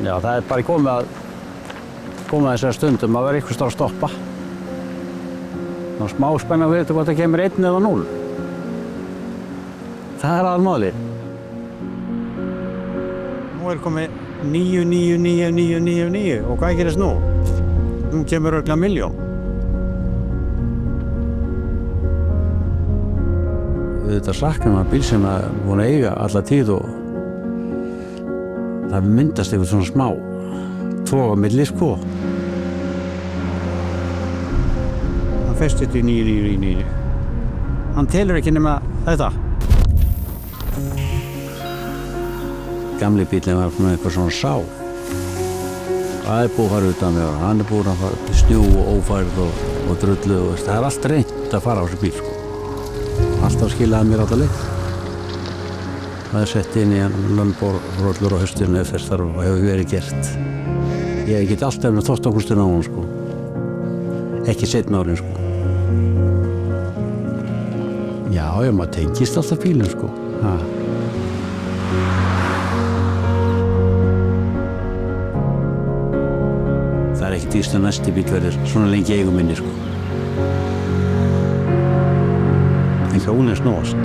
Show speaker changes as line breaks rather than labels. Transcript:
Já, það er bara komið að þessari stundum að vera einhvers staðar að stoppa. Það er smá spenna að vita hvort það kemur 1 eða 0. Það er aðalmálið. Nú er komið 9, 9, 9, 9, 9, 9 og hvað gerist nú? Nú kemur örugglega 1.000.000. Þetta saknar maður bíl sem að búin að eiga alla tíð og það myndast eitthvað svona smá tog á milli sko. Hann festist í 9, 9, 9. Hann telur ekki nema þetta. Gamli bílinn var með eitthvað svona sá. Það er búið að fara utan með hann er búin að fara snjú og ófærð og drullu og það er allt reynt að fara á þessu bíl sko. Alltaf skilaði mér alla leið. Það er sett inn í lömbórrollur á haustinu ef þess þarf og hefur verið gert. Ég get alltaf með 12 á hún sko. Ekki seinna árin sko. Já, maður tengist alltaf bílum sko. Ha. Það er ekki dýrst að næsti bíl verður svona lengi eigum minni sko. En hjólinn snúast.